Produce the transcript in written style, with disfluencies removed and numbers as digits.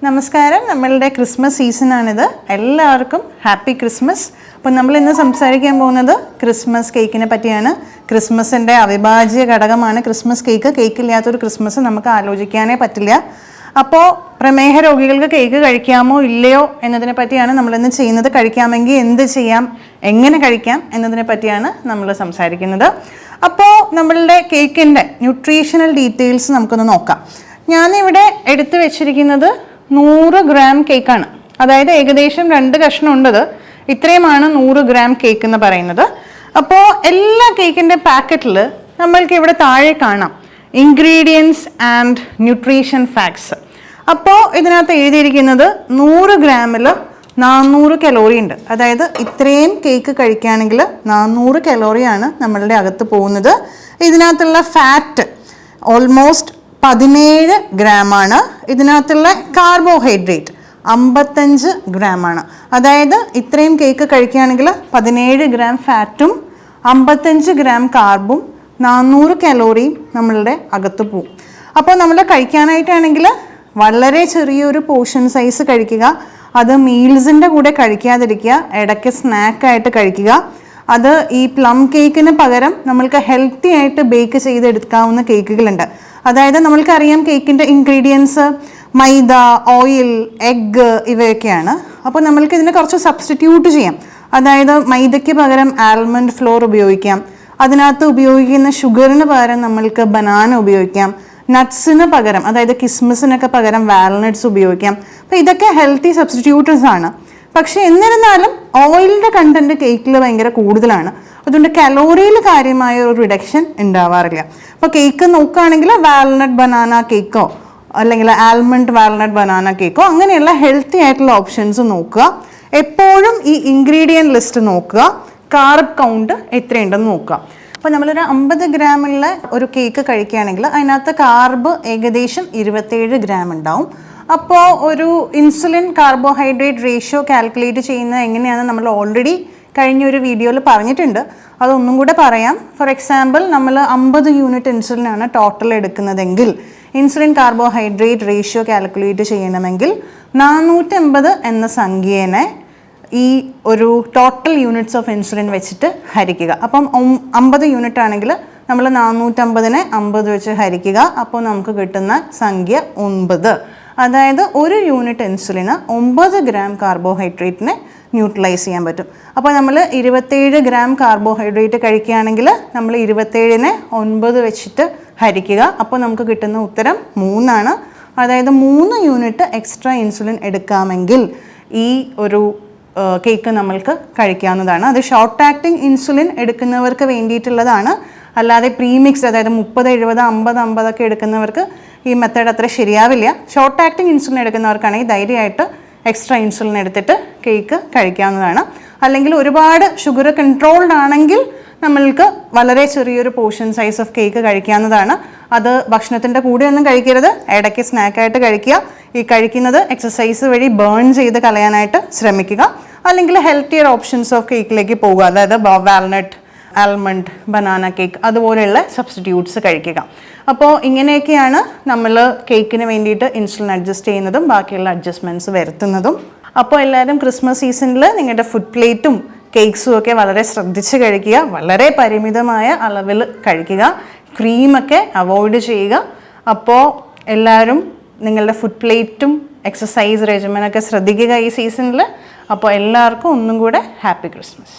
നമസ്കാരം. നമ്മളുടെ ക്രിസ്മസ് സീസണാണിത്. എല്ലാവർക്കും ഹാപ്പി ക്രിസ്മസ്. അപ്പോൾ നമ്മൾ ഇന്ന് സംസാരിക്കാൻ പോകുന്നത് ക്രിസ്മസ് കേക്കിനെ പറ്റിയാണ്. ക്രിസ്മസിൻ്റെ അവിഭാജ്യ ഘടകമാണ് ക്രിസ്മസ് കേക്ക്. കേക്കില്ലാത്തൊരു ക്രിസ്മസ് നമുക്ക് ആലോചിക്കാനേ പറ്റില്ല. അപ്പോൾ പ്രമേഹ രോഗികൾക്ക് കേക്ക് കഴിക്കാമോ ഇല്ലയോ എന്നതിനെ പറ്റിയാണ് നമ്മളിന്ന് ചെയ്യുന്നത്. കഴിക്കാമെങ്കിൽ എന്ത് ചെയ്യാം, എങ്ങനെ കഴിക്കാം എന്നതിനെ പറ്റിയാണ് നമ്മൾ സംസാരിക്കുന്നത്. അപ്പോൾ നമ്മളുടെ കേക്കിൻ്റെ ന്യൂട്രീഷണൽ ഡീറ്റെയിൽസ് നമുക്കൊന്ന് നോക്കാം. ഞാനിവിടെ എടുത്തു വെച്ചിരിക്കുന്നത് 100 ഗ്രാം കേക്കാണ്. അതായത് ഏകദേശം 2 കഷ്ണം ഉണ്ടത്. ഇത്രയുമാണ് 100 ഗ്രാം കേക്ക് എന്ന് പറയുന്നത്. അപ്പോൾ എല്ലാ കേക്കിൻ്റെ പാക്കറ്റിൽ നമ്മൾക്ക് ഇവിടെ താഴെ കാണാം ഇൻഗ്രീഡിയൻസ് ആൻഡ് ന്യൂട്രീഷൻ ഫാക്ട്സ്. അപ്പോൾ ഇതിനകത്ത് എഴുതിയിരിക്കുന്നത് 100 ഗ്രാമിൽ 400 കലോറി ഉണ്ട്. അതായത് ഇത്രയും കേക്ക് കഴിക്കുകയാണെങ്കിൽ 400 കലോറിയാണ് നമ്മളുടെ അകത്ത് പോകുന്നത്. ഇതിനകത്തുള്ള ഫാറ്റ് ഓൾമോസ്റ്റ് 17 ഗ്രാമാണ്. ഇതിനകത്തുള്ള കാർബോഹൈഡ്രേറ്റ് 55 ഗ്രാമാണ്. അതായത് ഇത്രയും കേക്ക് കഴിക്കുകയാണെങ്കിൽ 17 ഗ്രാം ഫാറ്റും 55 ഗ്രാം കാർബും 400 കലോറിയും നമ്മളുടെ അകത്ത് പോവും. അപ്പോൾ നമ്മൾ കഴിക്കാനായിട്ടാണെങ്കിൽ വളരെ ചെറിയൊരു പോർഷൻ സൈസ് കഴിക്കുക. അത് മീൽസിൻ്റെ കൂടെ കഴിക്കാതിരിക്കുക. ഇടയ്ക്ക് സ്നാക്കായിട്ട് കഴിക്കുക. അത് ഈ പ്ലം കേക്കിന് പകരം നമ്മൾക്ക് ഹെൽത്തി ആയിട്ട് ബേക്ക് ചെയ്തെടുക്കാവുന്ന കേക്കുകളുണ്ട്. അതായത് നമ്മൾക്കറിയാം കേക്കിൻ്റെ ഇൻഗ്രീഡിയൻസ് മൈദ, ഓയിൽ, എഗ്ഗ് ഇവയൊക്കെയാണ്. അപ്പോൾ നമ്മൾക്ക് ഇതിനെ കുറച്ച് സബ്സ്റ്റിറ്റ്യൂട്ട് ചെയ്യാം. അതായത് മൈദയ്ക്ക് പകരം ആൽമണ്ട് ഫ്ലോർ ഉപയോഗിക്കാം. അതിനകത്ത് ഉപയോഗിക്കുന്ന ഷുഗറിന് പകരം നമ്മൾക്ക് ബനാന ഉപയോഗിക്കാം. നട്ട്സിന് പകരം, അതായത് കിസ്മിസിനൊക്കെ പകരം വാൽനട്ട്സ് ഉപയോഗിക്കാം. അപ്പോൾ ഇതൊക്കെ ഹെൽത്തി സബ്സ്റ്റിറ്റ്യൂട്ടേഴ്സ് ആണ്. പക്ഷേ എന്നിരുന്നാലും ഓയിലിൻ്റെ കണ്ടൻറ്റ് കേക്കിൽ ഭയങ്കര കൂടുതലാണ്. അതുകൊണ്ട് കലോറിയിൽ കാര്യമായ ഒരു റിഡക്ഷൻ ഉണ്ടാവാറില്ല. അപ്പോൾ കേക്ക് നോക്കുകയാണെങ്കിൽ വാൽനട്ട് ബനാന കേക്കോ അല്ലെങ്കിൽ ആൽമണ്ട് വാൽനട്ട് ബനാന കേക്കോ അങ്ങനെയുള്ള ഹെൽത്തി ആയിട്ടുള്ള ഓപ്ഷൻസ് നോക്കുക. എപ്പോഴും ഈ ഇൻഗ്രീഡിയൻറ്റ് ലിസ്റ്റ് നോക്കുക. കാർബ് കൗണ്ട് എത്രയുണ്ടെന്ന് നോക്കുക. അപ്പോൾ നമ്മളൊരു 50 ഗ്രാമുള്ള ഒരു കേക്ക് കഴിക്കുകയാണെങ്കിൽ അതിനകത്ത് കാർബ് ഏകദേശം 27 ഗ്രാം ഉണ്ടാവും. അപ്പോൾ ഒരു ഇൻസുലിൻ കാർബോഹൈഡ്രേറ്റ് റേഷ്യോ കാൽക്കുലേറ്റ് ചെയ്യുന്നത് എങ്ങനെയാണെന്ന് നമ്മൾ ഓൾറെഡി കഴിഞ്ഞൊരു വീഡിയോയിൽ പറഞ്ഞിട്ടുണ്ട്. അതൊന്നും കൂടെ പറയാം. ഫോർ എക്സാമ്പിൾ, നമ്മൾ 50 യൂണിറ്റ് ഇൻസുലിനാണ് ടോട്ടൽ എടുക്കുന്നതെങ്കിൽ ഇൻസുലിൻ കാർബോഹൈഡ്രേറ്റ് റേഷ്യോ കാൽക്കുലേറ്റ് ചെയ്യണമെങ്കിൽ 450 എന്ന സംഖ്യേനെ ഈ ഒരു ടോട്ടൽ യൂണിറ്റ്സ് ഓഫ് ഇൻസുലിൻ വെച്ചിട്ട് ഹരിക്കുക. അപ്പം 50 യൂണിറ്റ് ആണെങ്കിൽ നമ്മൾ 450നെ 50 വെച്ച് ഹരിക്കുക. അപ്പോൾ നമുക്ക് കിട്ടുന്ന സംഖ്യ 9. അതായത് ഒരു യൂണിറ്റ് ഇൻസുലിന് 9 ഗ്രാം കാർബോഹൈഡ്രേറ്റിനെ ന്യൂട്രലൈസ് ചെയ്യാൻ പറ്റും. അപ്പോൾ നമ്മൾ 27 ഗ്രാം കാർബോഹൈഡ്രേറ്റ് കഴിക്കുകയാണെങ്കിൽ നമ്മൾ 27നെ 9 വെച്ചിട്ട് ഹരിക്കുക. അപ്പോൾ നമുക്ക് കിട്ടുന്ന ഉത്തരം 3 ആണ്. അതായത് 3 യൂണിറ്റ് എക്സ്ട്രാ ഇൻസുലിൻ എടുക്കാമെങ്കിൽ ഈ ഒരു കേക്ക് നമ്മൾക്ക് കഴിക്കാവുന്നതാണ്. അത് ഷോർട്ട് ആക്ടിങ് ഇൻസുലിൻ എടുക്കുന്നവർക്ക് വേണ്ടിയിട്ടുള്ളതാണ്. അല്ലാതെ പ്രീമിക്സ്, അതായത് 30, 70, 50, 50 ഒക്കെ എടുക്കുന്നവർക്ക് ഈ മെത്തേഡ് അത്ര ശരിയാവില്ല. ഷോർട്ട് ആക്ടിങ് ഇൻസുലിൻ എടുക്കുന്നവർക്കാണെങ്കിൽ ധൈര്യമായിട്ട് എക്സ്ട്രാ ഇൻസുലിൻ എടുത്തിട്ട് കേക്ക് കഴിക്കാവുന്നതാണ്. അല്ലെങ്കിൽ ഒരുപാട് ഷുഗർ കൺട്രോൾഡ് ആണെങ്കിൽ നമ്മൾക്ക് വളരെ ചെറിയൊരു പോർഷൻ സൈസ് ഓഫ് കേക്ക് കഴിക്കാവുന്നതാണ്. അത് ഭക്ഷണത്തിൻ്റെ കൂടെ ഒന്നും കഴിക്കരുത്. ഇടയ്ക്ക് സ്നാക്കായിട്ട് കഴിക്കുക. ഈ കഴിക്കുന്നത് എക്സസൈസ് വഴി ബേൺ ചെയ്ത് കളയാനായിട്ട് ശ്രമിക്കുക. അല്ലെങ്കിൽ ഹെൽത്തിയർ ഓപ്ഷൻസ് ഓഫ് കേക്കിലേക്ക് പോകുക. അതായത് വാൽനട്ട്, ആൽമണ്ട്, ബനാന കേക്ക് അതുപോലെയുള്ള സബ്സ്റ്റിറ്റ്യൂട്ട്സ് കഴിക്കുക. അപ്പോൾ ഇങ്ങനെയൊക്കെയാണ് നമ്മൾ കേക്കിന് വേണ്ടിയിട്ട് ഇൻസുലിൻ അഡ്ജസ്റ്റ് ചെയ്യുന്നതും ബാക്കിയുള്ള അഡ്ജസ്റ്റ്മെൻറ്റ്സ് വരുത്തുന്നതും. അപ്പോൾ എല്ലാവരും ക്രിസ്മസ് സീസണിൽ നിങ്ങളുടെ ഫുഡ് പ്ലേറ്റും കേക്ക്സും ഒക്കെ വളരെ ശ്രദ്ധിച്ച് കഴിക്കുക. വളരെ പരിമിതമായ അളവിൽ കഴിക്കുക. ക്രീമൊക്കെ അവോയ്ഡ് ചെയ്യുക. അപ്പോൾ എല്ലാവരും നിങ്ങളുടെ ഫുഡ് പ്ലേറ്റും എക്സസൈസ് റെജിമനൊക്കെ ശ്രദ്ധിക്കുക ഈ സീസണിൽ. അപ്പോൾ എല്ലാവർക്കും ഒന്നും കൂടെ ഹാപ്പി ക്രിസ്മസ്.